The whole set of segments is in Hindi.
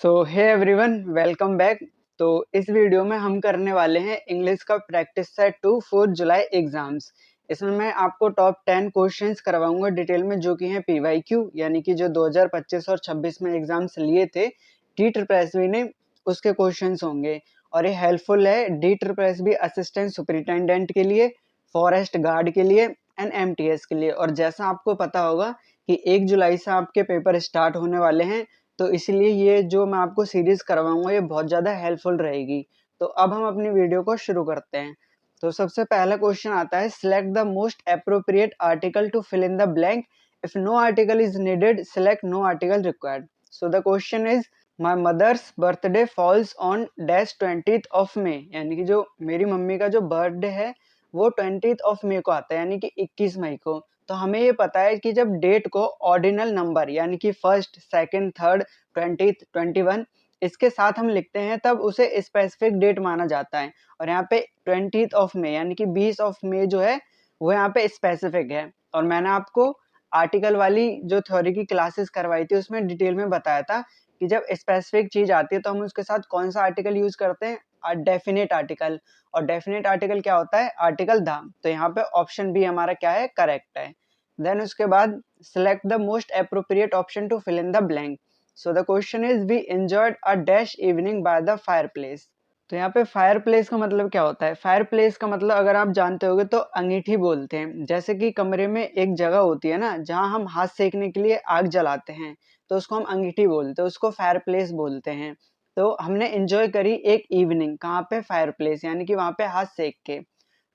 सो हे एवरीवन, वेलकम बैक। तो इस वीडियो में हम करने वाले हैं इंग्लिश का प्रैक्टिस सेट 2 4 जुलाई एग्जाम्स। इसमें मैं आपको टॉप 10 क्वेश्चंस करवाऊंगा डिटेल में, जो कि हैं पीवाईक्यू, यानी कि जो 2025 और 26 में एग्जाम्स लिए थे डी ट्रिपल एस बी ने, उसके क्वेश्चंस होंगे। और ये हेल्पफुल है D triple S B assistant superintendent के लिए, फॉरेस्ट गार्ड के लिए एंड एमटीएस के लिए। और जैसा आपको पता होगा कि 1 जुलाई से आपके पेपर स्टार्ट होने वाले हैं, तो इसलिए ये जो मैं आपको सीरीज करवाऊंगा ये बहुत ज़्यादा हेल्पफुल रहेगी। तो अब हम अपनी वीडियो को शुरू करते हैं। तो सबसे पहला क्वेश्चन आता है, select the most appropriate article to fill in the blank. If no article is needed, select no article required. So the question is, my mother's birthday falls on dash 20th of May, यानी कि जो मेरी मम्मी का जो बर्थडे है वो 20th ऑफ मे को आता है, यानी कि 21 मई को। तो हमें ये पता है कि जब डेट को ऑर्डिनल नंबर यानी कि फर्स्ट, सेकंड, थर्ड, 20th, 21 इसके साथ हम लिखते हैं तब उसे स्पेसिफिक डेट माना जाता है। और यहाँ पे 20th ऑफ मे यानी कि 20 ऑफ मे जो है वो यहाँ पे स्पेसिफिक है। और मैंने आपको आर्टिकल वाली जो थ्योरी की क्लासेस करवाई थी उसमें डिटेल में बताया था कि जब स्पेसिफिक चीज आती है तो हम उसके साथ कौन सा आर्टिकल यूज करते हैं, डेफिनेट आर्टिकल। और डेफिनेट आर्टिकल क्या होता है, आर्टिकल द। तो यहाँ पे ऑप्शन बी हमारा क्या है, करेक्ट है। देन उसके बाद select the most appropriate option to fill in the blank. So the question is, we enjoyed a dash evening by the fireplace. तो यहाँ पे फायर प्लेस का मतलब क्या होता है? फायर प्लेस का मतलब अगर आप जानते होगे तो अंगीठी बोलते हैं। जैसे कि कमरे में एक जगह होती है ना जहाँ हम हाथ सेकने के लिए आग जलाते हैं, तो उसको हम अंगीठी बोलते हैं, उसको फायर प्लेस बोलते हैं। तो हमने एंजॉय करी एक इवनिंग, कहाँ पे, फायर प्लेस, यानी कि वहाँ पे हाथ सेक के।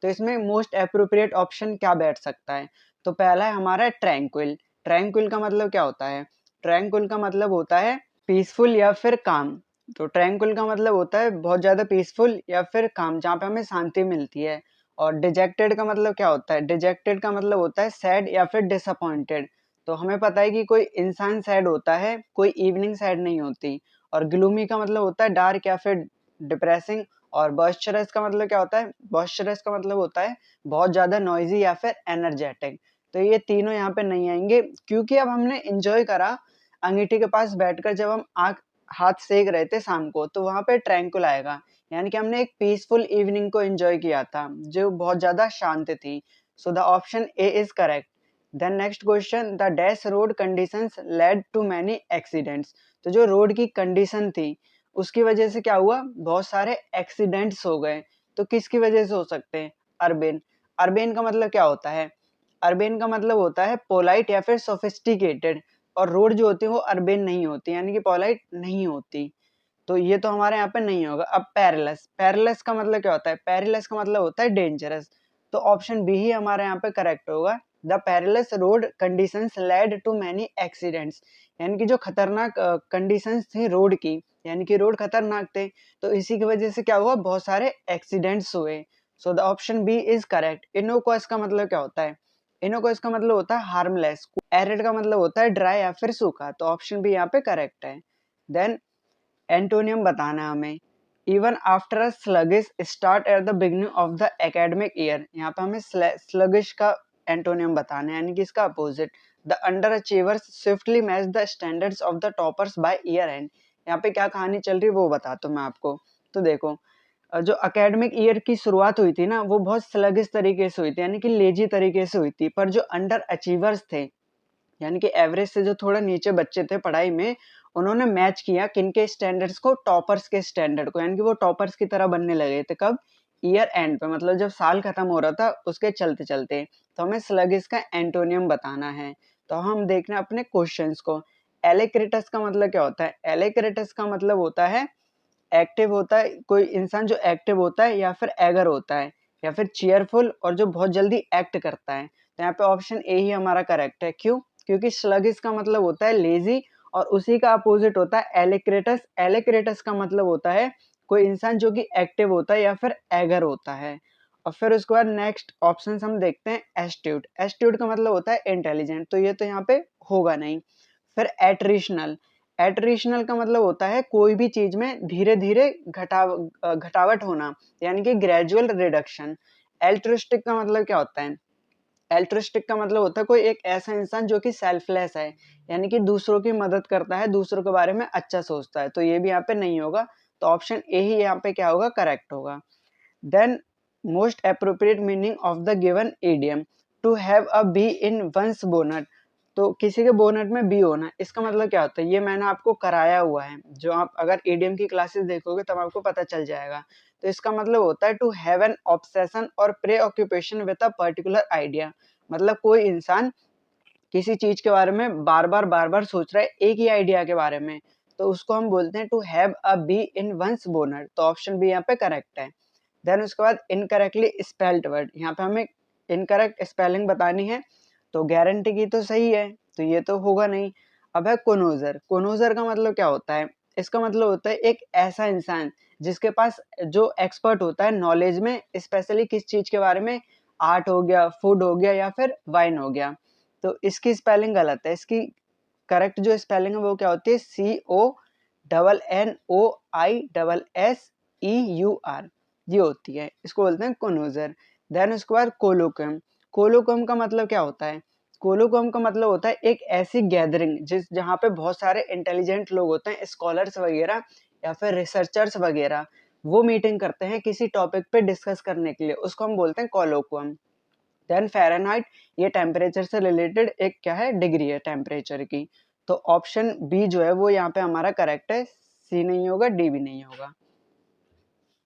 तो इसमें मोस्ट अप्रोप्रिएट ऑप्शन क्या बैठ सकता है? तो पहला है हमारा ट्रैंक्विल। ट्रैंक्विल का मतलब क्या होता है? ट्रैंक्विल का मतलब होता है पीसफुल या फिर काम। तो ट्रैंक्विल का मतलब होता है बहुत ज्यादा पीसफुल या फिर काम, जहाँ पे हमें शांति मिलती है। और डिजेक्टेड का मतलब क्या होता है? डिजेक्टेड का मतलब होता है सैड या फिर डिसअपॉइंटेड। तो हमें पता है कि कोई इंसान सैड होता है, कोई इवनिंग सैड नहीं होती। और ग्लूमी का मतलब होता है डार्क या फिर डिप्रेसिंग। और बॉइस्चरस का मतलब क्या होता है? बॉइस्चरस का मतलब होता है बहुत ज्यादा नॉइजी या फिर एनर्जेटिक। तो ये तीनों यहाँ पे नहीं आएंगे, क्योंकि अब हमने एंजॉय करा अंगीठी के पास बैठकर, जब हम आग हाथ सेक रहे थे शाम को, तो वहां पे ट्रैंक्विल आएगा। यानी कि हमने एक पीसफुल इवनिंग को एंजॉय किया था जो बहुत ज्यादा शांत थी। So the option A is correct. Then next question, the dash road conditions led to many accidents. तो जो रोड की कंडीशन थी उसकी वजह से क्या हुआ, बहुत सारे एक्सीडेंट्स हो गए। तो किसकी वजह से हो सकते हैं? अर्बेन। अर्बेन का मतलब क्या होता है? अर्बेन का मतलब होता है पोलाइट या फिर सोफिस्टिकेटेड। और रोड जो होती है वो अर्बेन नहीं होती, यानी कि पोलाइट नहीं होती। तो ये तो हमारे यहाँ पे नहीं होगा। अब पैरेलस। पैरेलस का मतलब क्या होता है? पैरेलस का मतलब होता है डेंजरस। तो ऑप्शन बी ही हमारे यहाँ पे करेक्ट होगा। The perilous road conditions led to many accidents, यानी कि जो खतरनाक कंडीशंस थी रोड की, यानी कि रोड खतरनाक थे, तो इसी की वजह से क्या हुआ, बहुत सारे एक्सीडेंट्स हुए। So the option B is correct. Innocuous का मतलब क्या होता है? इनोक्वस का मतलब होता है हार्मलेस। एरिड का मतलब होता है ड्राई या फिर सूखा। तो ऑप्शन बी यहाँ पे करेक्ट है। देन एंटोनियम बताना है हमें। Even after a sluggish start at the beginning of the academic year. यहाँ पे हमें स्लगिश का एंटोनियम बताना है, यानी कि इसका opposite. The under achievers swiftly match the standards of the toppers by year and. यहाँ पे क्या कहानी चल रही है वो बताता हूँ मैं आपको। तो देखो, जो अकेडमिक ईयर की शुरुआत हुई थी ना वो बहुत स्लगिश तरीके से हुई थी, यानी कि लेजी तरीके से हुई थी। पर जो अंडर अचीवर्स थे, यानी कि एवरेज से जो थोड़ा नीचे बच्चे थे पढ़ाई में, उन्होंने मैच किया किनके स्टैंडर्ड्स को, टॉपर्स के स्टैंडर्ड को। यानी कि वो टॉपर्स की तरह बनने लगे थे। कब? ईयर एंड पे, मतलब जब साल खत्म हो रहा था उसके चलते चलते। तो हमें स्लगिश का एंटोनियम बताना है। तो हम देख रहे हैं अपने क्वेश्चंस को। एलेक्रिटस का मतलब क्या होता है? एलेक्रिटस का मतलब होता है एक्टिव होता है, कोई इंसान जो एक्टिव होता है, या फिर एगर होता है, या फिर चीयरफुल और जो बहुत जल्दी एक्ट करता है। तो यहाँ पे ऑप्शन ए ही हमारा करेक्ट है। क्यों? क्योंकि स्लगिश का मतलब होता है लेजी, और उसी का अपोजिट होता है एलेक्रेटस। एलेक्रेटस का मतलब होता है कोई इंसान जो कि एक्टिव होता है या फिर एगर होता है। और फिर उसके बाद नेक्स्ट ऑप्शन हम देखते हैं, एस्ट्यूट। एस्ट्यूट का मतलब होता है इंटेलिजेंट, तो ये तो यहाँ पे होगा नहीं। फिर एट्रिशनल। एट्रिशनल का मतलब होता है कोई भी चीज में धीरे धीरे घटावट होना, यानी कि ग्रेजुअल रिडक्शन। एल्ट्रिस्टिक का मतलब क्या होता है? एल्ट्रिस्टिक का मतलब होता है कोई एक ऐसा इंसान जो कि सेल्फलेस है, यानी कि दूसरों की मदद करता है, दूसरों के बारे में अच्छा सोचता है, तो ये भी यहाँ पे नहीं होगा, तो ऑप्शन ए ही यहाँ पे क्या होगा, करेक्ट होगा। Then most appropriate meaning of the given idiom, to have a bee in one's bonnet, तो किसी के बोनट में बी होना, इसका मतलब क्या होता है, ये मैंने आपको कराया हुआ है, जो आप अगर इडियम की क्लासेस देखोगे तब आपको पता चल जाएगा। तो इसका मतलब होता है to have an obsession or pre occupation with a particular idea, मतलब कोई इंसान किसी चीज के बारे में बार बार सोच रहा है, एक ही आइडिया के बारे में, तो उसको हम बोलते हैं to have a bee in one's bonnet, तो ऑप्शन बी यहाँ पे करेक्ट है। देन उसके बाद इनकरेक्टली स्पेल्ड वर्ड, यहाँ पे हमें इनकरेक्ट स्पेलिंग बतानी है, तो गारंटी की तो सही है, तो ये तो होगा नहीं। अब है कोनोजर, कोनोजर का मतलब क्या होता है, इसका मतलब होता है एक ऐसा इंसान जिसके पास जो एक्सपर्ट होता है नॉलेज में, स्पेशली किस चीज के बारे में, आर्ट हो गया, फूड हो गया या फिर वाइन हो गया, तो इसकी स्पेलिंग गलत है, इसकी करेक्ट जो स्पेलिंग है वो क्या होती है, CONNOISSEUR, ये होती है, इसको बोलते हैं कोनोजर। देन उसके बाद कोलोकम, कोलोकम का मतलब क्या होता है, कोलोकम का मतलब होता है एक ऐसी गैदरिंग जिस जहाँ पे बहुत सारे इंटेलिजेंट लोग होते हैं, स्कॉलर्स वगैरह या फिर रिसर्चर्स वगैरह, वो मीटिंग करते हैं किसी टॉपिक पे डिस्कस करने के लिए, उसको हम बोलते हैं कोलोक्वम। देन फ़ारेनहाइट, ये टेम्परेचर से रिलेटेड एक क्या है, डिग्री है टेम्परेचर की, तो ऑप्शन बी जो है वो यहाँ पे हमारा करेक्ट है, सी नहीं होगा, डी भी नहीं होगा।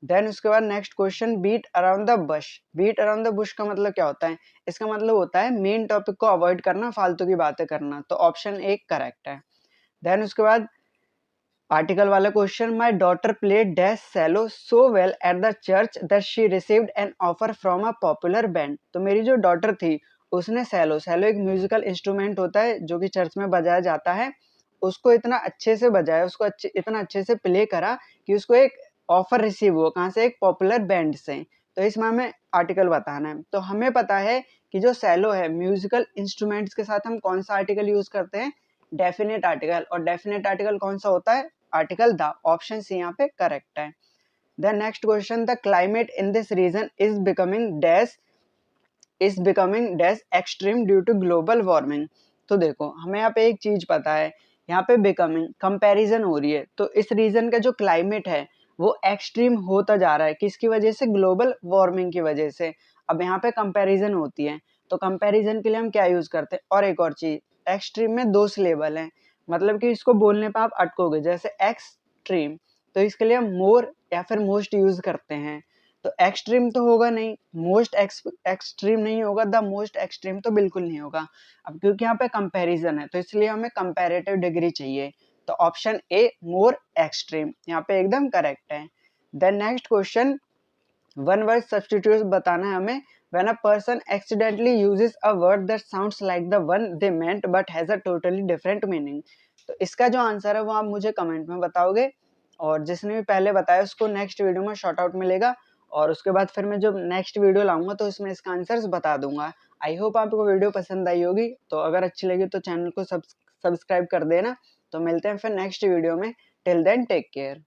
देन उसके बाद next question, beat around the bush, beat around the bush का मतलब क्या होता है, इसका मतलब होता है मेन टॉपिक को अवॉइड करना, फालतू की बातें करना, तो ऑप्शन ए करेक्ट है। देन उसके बाद आर्टिकल वाला question, my daughter played dash cello so well at the church that she received an offer from a popular band, तो मेरी जो डॉटर थी उसने सेलो, सेलो एक म्यूजिकल इंस्ट्रूमेंट होता है जो कि चर्च में बजाया जाता है, उसको इतना अच्छे से बजाया, उसको इतना अच्छे से प्ले करा कि उसको एक ऑफर रिसीव हुआ, कहाँ से, एक पॉपुलर बैंड से, तो इसमें हमें आर्टिकल बताना है। तो हमें पता है कि जो सेलो है म्यूजिकल इंस्ट्रूमेंट्स के साथ हम कौन सा आर्टिकल यूज करते हैं, डेफिनेट आर्टिकल, और डेफिनेट आर्टिकल कौन सा होता है, आर्टिकल द, ऑप्शन सी यहाँ पे करेक्ट है। The next question, the climate in this region is becoming dash extreme due to global warming, तो देखो हमें यहाँ पे एक चीज पता है, यहाँ पे बिकमिंग कंपैरिजन हो रही है, तो इस रीजन का जो क्लाइमेट है वो एक्सट्रीम होता जा रहा है, किसकी वजह से, ग्लोबल वार्मिंग की वजह से। अब यहाँ पे कंपैरिजन होती है, तो कंपैरिजन के लिए हम क्या यूज करते हैं, और एक और चीज, एक्सट्रीम में दो सिलेबल है, मतलब कि इसको बोलने पे आप अटकोगे, जैसे एक्सट्रीम, तो इसके लिए हम मोर या फिर मोस्ट यूज करते हैं, तो एक्सट्रीम तो होगा नहीं, मोस्ट एक्सट्रीम नहीं होगा, द मोस्ट एक्सट्रीम तो बिल्कुल नहीं होगा। अब क्योंकि यहाँ पे कंपैरिजन है तो इसलिए हमें कंपैरेटिव डिग्री चाहिए, तो ऑप्शन ए मोर एक्सट्रीम यहाँ पे एकदम करेक्ट है। Then next question, one word substitute बताना है हमें, when a person accidentally uses a word that sounds like the one they meant but has a totally different meaning, तो इसका जो आंसर है वो आप मुझे कमेंट में बताओगे, और जिसने भी पहले बताया उसको नेक्स्ट वीडियो में शॉर्ट आउट मिलेगा, और उसके बाद फिर मैं जब नेक्स्ट वीडियो लाऊंगा तो इसमें इसका आंसर्स बता दूंगा। आई होप आपको वीडियो पसंद आई होगी, तो अगर अच्छी लगी तो चैनल को सब्सक्राइब कर देना, तो मिलते हैं फिर नेक्स्ट वीडियो में, टिल देन टेक केयर।